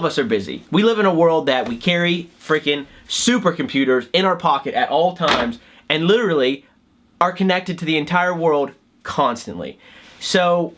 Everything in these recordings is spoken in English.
of us are busy. We live in a world that we carry freaking supercomputers in our pocket at all times and literally are connected to the entire world constantly. So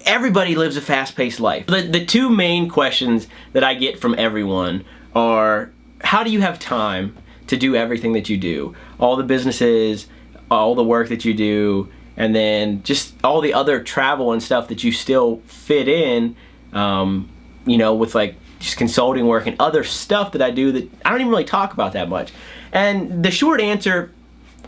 everybody lives a fast-paced life. The two main questions that I get from everyone are, how do you have time to do everything that you do? All the businesses, all the work that you do, and then just all the other travel and stuff that you still fit in, you know, with like just consulting work and other stuff that I do that I don't even really talk about that much. And the short answer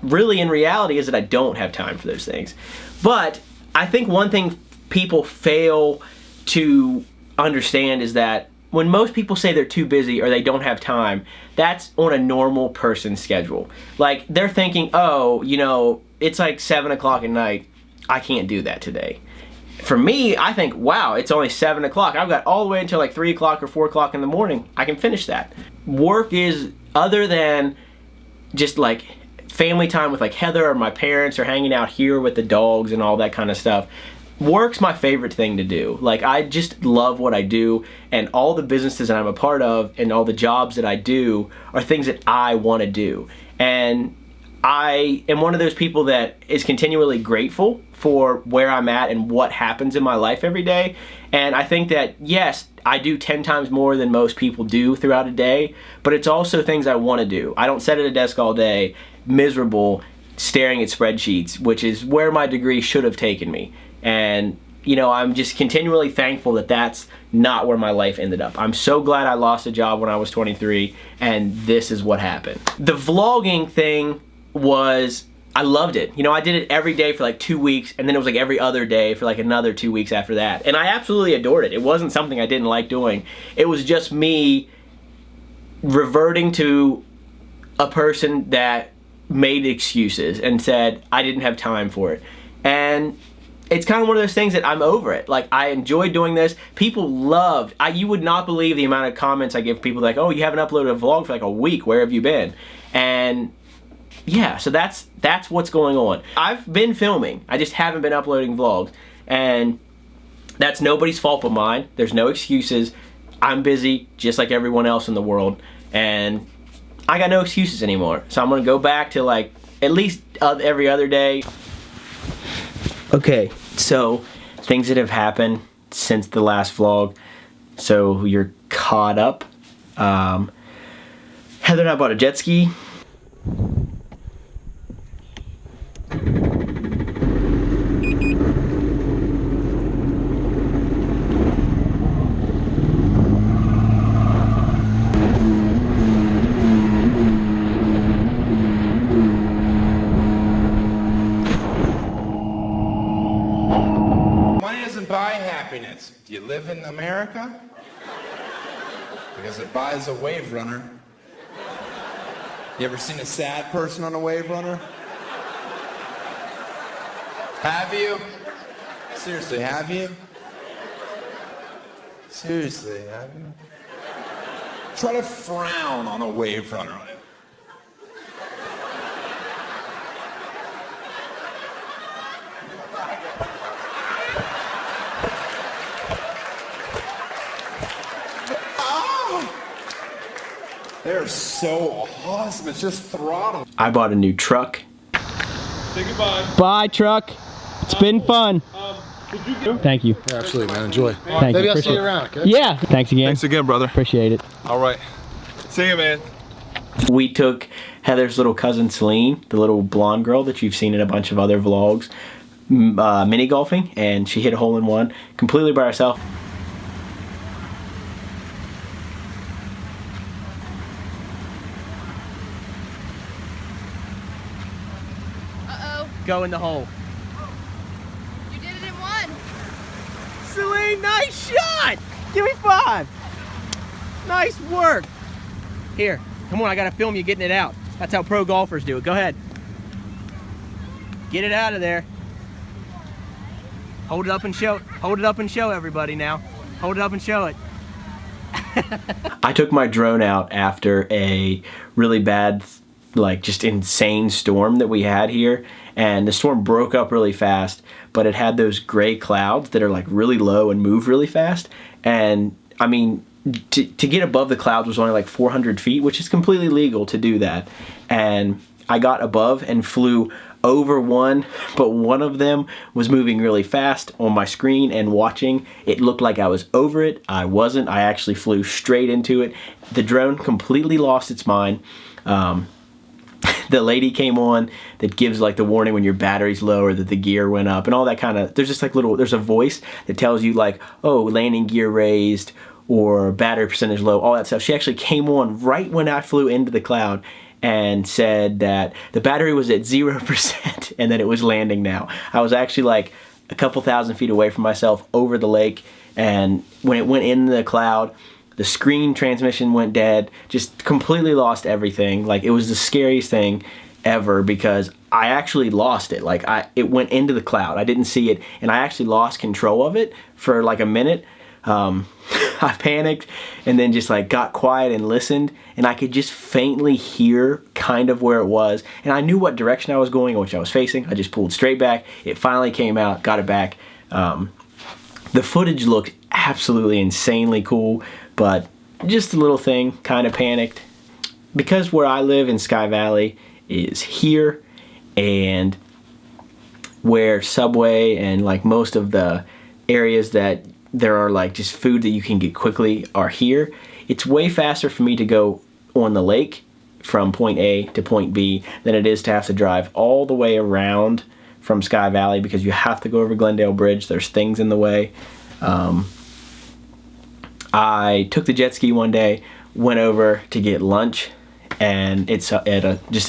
really in reality is that I don't have time for those things. But I think one thing people fail to understand is that when most people say they're too busy or they don't have time, that's on a normal person's schedule. Like, they're thinking, oh, you know, it's like 7 o'clock at night, I can't do that today. For me, I think, wow, it's only 7 o'clock. I've got all the way until like 3 o'clock or 4 o'clock in the morning. I can finish that. Work is, other than just like family time with like Heather or my parents or hanging out here with the dogs and all that kind of stuff, work's my favorite thing to do. Like, I just love what I do, and all the businesses that I'm a part of and all the jobs that I do are things that I want to do. And I am one of those people that is continually grateful for where I'm at and what happens in my life every day. And I think that, yes, I do 10 times more than most people do throughout a day, but it's also things I want to do. I don't sit at a desk all day, miserable, staring at spreadsheets, which is where my degree should have taken me. And, you know, I'm just continually thankful that that's not where my life ended up. I'm so glad I lost a job when I was 23, and this is what happened. The vlogging thing was, I loved it. You know, I did it every day for like 2 weeks, and then it was like every other day for like another 2 weeks after that. And I absolutely adored it. It wasn't something I didn't like doing. It was just me reverting to a person that made excuses and said I didn't have time for it. And it's kind of one of those things that I'm over it. Like, I enjoy doing this. People loved, you would not believe the amount of comments I give people like, oh, you haven't uploaded a vlog for like a week, where have you been? And yeah, so that's what's going on. I've been filming, I just haven't been uploading vlogs, and that's nobody's fault but mine. There's no excuses. I'm busy just like everyone else in the world, and I got no excuses anymore. So I'm gonna go back to like at least every other day. Okay, so things that have happened since the last vlog. So you're caught up. Heather and I bought a jet ski. Buy happiness. Do you live in America? Because it buys a wave runner. You ever seen a sad person on a wave runner? Have you? Seriously, have you? Seriously, have you? Try to frown on a wave runner. They're so awesome, it's just throttle. I bought a new truck. Say goodbye. Bye, truck. It's been fun. Thank you. Yeah, absolutely, man. Enjoy. Thank Maybe you. I'll see you around, okay? Yeah. Thanks again. Thanks again, brother. Appreciate it. All right. See you, man. We took Heather's little cousin Celine, the little blonde girl that you've seen in a bunch of other vlogs, mini golfing, and she hit a hole in one completely by herself. Go in the hole. You did it in one. Celine, nice shot! Give me 5. Nice work. Here, come on, I gotta film you getting it out. That's how pro golfers do it. Go ahead. Get it out of there. Hold it up and show. Hold it up and show everybody now. Hold it up and show it. I took my drone out after a really bad, like just insane storm that we had here, and the storm broke up really fast, but it had those gray clouds that are like really low and move really fast, and I mean, to get above the clouds was only like 400 feet, which is completely legal to do that. And I got above and flew over one, but one of them was moving really fast on my screen, and watching it looked like I was over it. I wasn't. I actually flew straight into it. The drone completely lost its mind. The lady came on that gives like the warning when your battery's low or that the gear went up and all that kind of, there's just like there's a voice that tells you like, oh, landing gear raised or battery percentage low, all that stuff. She actually came on right when I flew into the cloud and said that the battery was at 0% and that it was landing now. I was actually like a couple thousand feet away from myself over the lake, and when it went in the cloud, the screen transmission went dead, just completely lost everything. Like, it was the scariest thing ever because I actually lost it. Like, it went into the cloud. I didn't see it, and I actually lost control of it for like a minute. I panicked and then just like got quiet and listened, and I could just faintly hear kind of where it was, and I knew what direction I was going, which I was facing. I just pulled straight back. It finally came out, got it back. The footage looked absolutely insanely cool, but just a little thing, kind of panicked. Because where I live in Sky Valley is here, and where Subway and like most of the areas that there are like just food that you can get quickly are here, it's way faster for me to go on the lake from point A to point B than it is to have to drive all the way around from Sky Valley, because you have to go over Glendale Bridge. There's things in the way. I took the jet ski one day, went over to get lunch, and it's just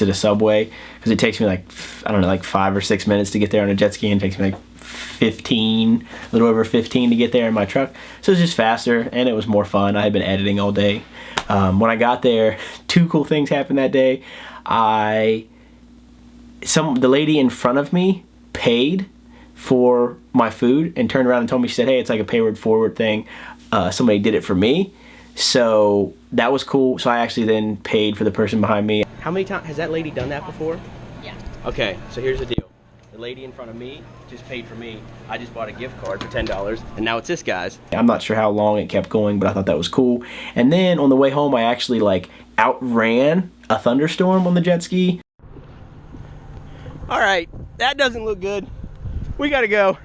at a Subway, because it takes me like, I don't know, like 5 or 6 minutes to get there on a jet ski, and it takes me like 15, a little over 15 to get there in my truck. So it was just faster, and it was more fun. I had been editing all day. When I got there, 2 cool things happened that day. The lady in front of me paid for my food and turned around and told me, she said, hey, it's like a payward forward thing. Somebody did it for me. So that was cool. So I actually then paid for the person behind me. How many times has that lady done that before? Yeah. Okay, so here's the deal. The lady in front of me just paid for me. I just bought a gift card for $10, and now it's this guy's. I'm not sure how long it kept going, but I thought that was cool. And then on the way home, I actually like outran a thunderstorm on the jet ski. All right, that doesn't look good. We gotta go.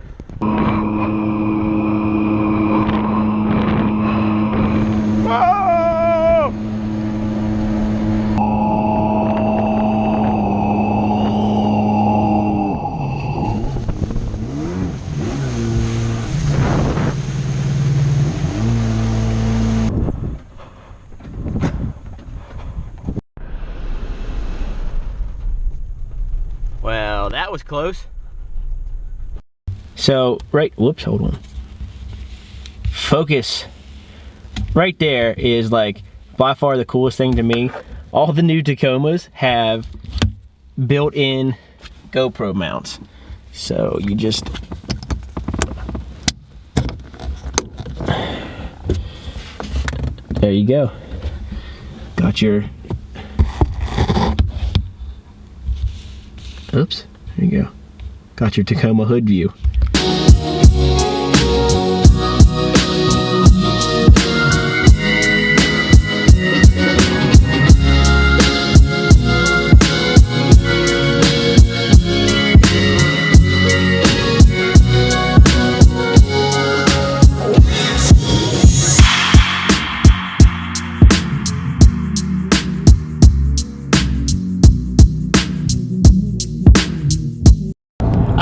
Whoa! Well, that was close. So, whoops, hold on. Focus. Right there is like by far the coolest thing to me. All the new Tacomas have built-in GoPro mounts. So you just there you go. Got your oops, there you go. Got your Tacoma hood view.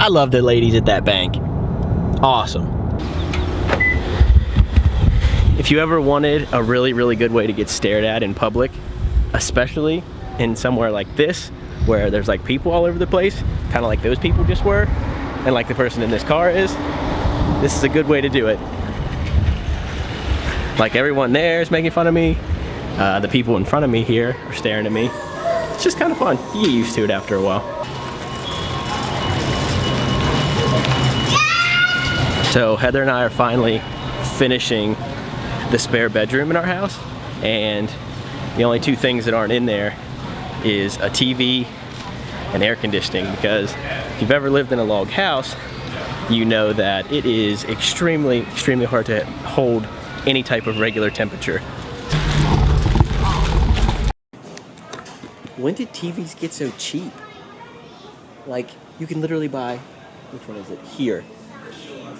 I love the ladies at that bank. Awesome. If you ever wanted a really, really good way to get stared at in public, especially in somewhere like this, where there's like people all over the place, kind of like those people just were, and like the person in this car is, this is a good way to do it. Like everyone there is making fun of me. The people in front of me here are staring at me. It's just kind of fun. You get used to it after a while. So Heather and I are finally finishing the spare bedroom in our house, and the only 2 things that aren't in there is a TV and air conditioning, because if you've ever lived in a log house, you know that it is extremely, extremely hard to hold any type of regular temperature. When did TVs get so cheap? Like, you can literally buy, which one is it? Here.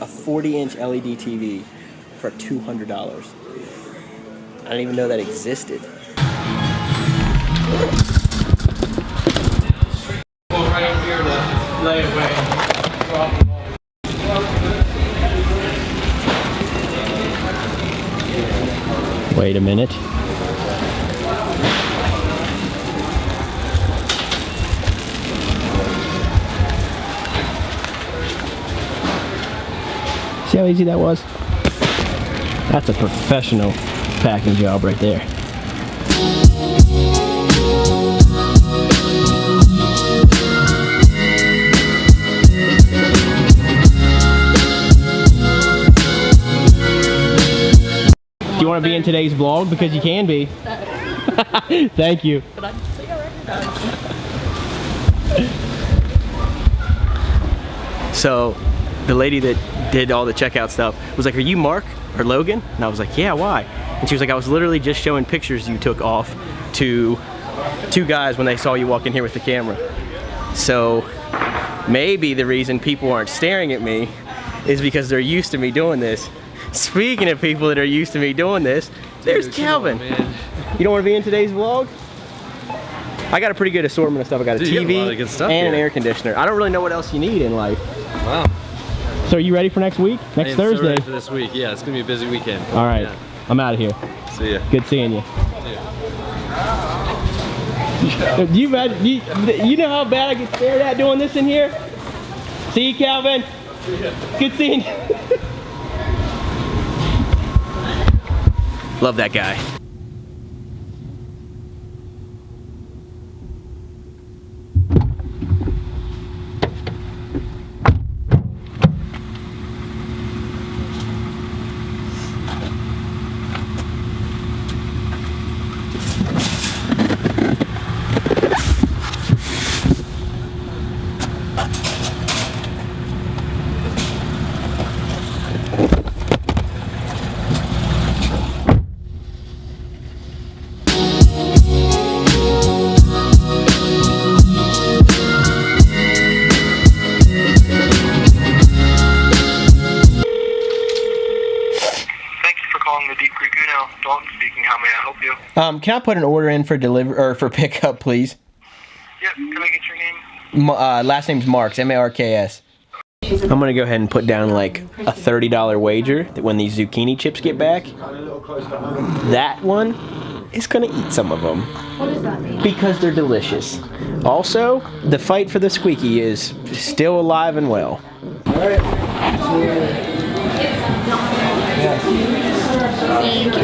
A 40-inch LED TV for $200. I didn't even know that existed. Right here to lay away. Wait a minute. See how easy that was? That's a professional packing job right there. Do you want to be in today's vlog? Because you can be. Thank you. So, the lady that did all the checkout stuff was like, "Are you Mark or Logan?" And I was like, "Yeah, why?" And she was like, "I was literally just showing pictures you took off to 2 guys when they saw you walk in here with the camera." So maybe the reason people aren't staring at me is because they're used to me doing this. Speaking of people that are used to me doing this, there's Calvin. You don't want to be in today's vlog? I got a pretty good assortment of stuff. I got a TV and an air conditioner. I don't really know what else you need in life. Wow. So are you ready for next week? Next Thursday? So ready for this week. Yeah, it's gonna be a busy weekend. All right, yeah. I'm out of here. See ya. Good seeing you. See ya. You know how bad I get stared at doing this in here? See you, Calvin. See ya. Good seeing you. Love that guy. Can I put an order in for delivery or for pickup, please? Yep. Can I get your name? Last name's Marks, M-A-R-K-S. I'm gonna go ahead and put down like a $30 wager that when these zucchini chips get back, that one is gonna eat some of them. What does that mean? Because they're delicious. Also, the fight for the squeaky is still alive and well. Thank you.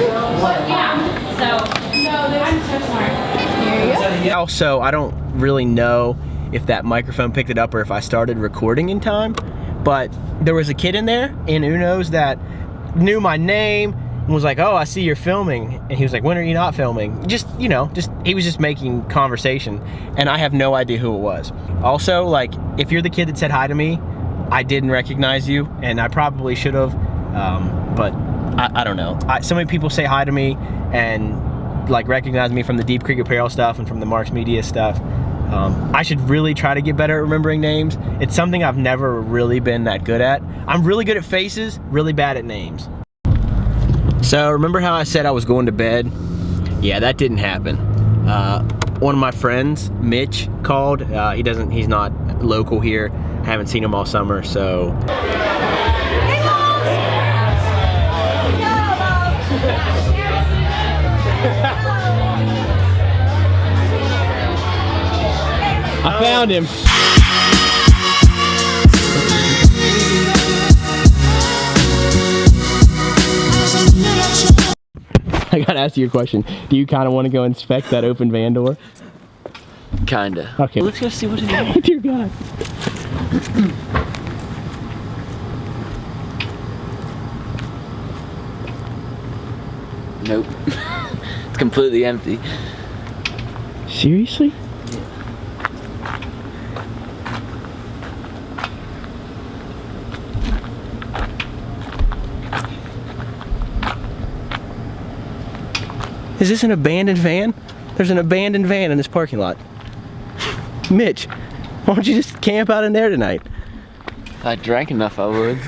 Also, I don't really know if that microphone picked it up or if I started recording in time, but there was a kid in there in Uno's that knew my name and was like, "Oh, I see you're filming." And he was like, "When are you not filming?" Just, you know, he was just making conversation, and I have no idea who it was. Also, like, if you're the kid that said hi to me, I didn't recognize you, and I probably should have, but I don't know. So many people say hi to me and like recognize me from the Deep Creek Apparel stuff and from the Marks Media stuff. I should really try to get better at remembering names. It's something I've never really been that good at. I'm really good at faces, really bad at names. So remember how I said I was going to bed? Yeah, that didn't happen. One of my friends, Mitch, called. He's not local here. I haven't seen him all summer, so. I found him. I gotta ask you a question. Do you kind of want to go inspect that open van door? Kinda. Okay. Let's go see what it is. Oh dear God. Nope. It's completely empty. Seriously? Is this an abandoned van? There's an abandoned van in this parking lot. Mitch, why don't you just camp out in there tonight? If I drank enough, I would.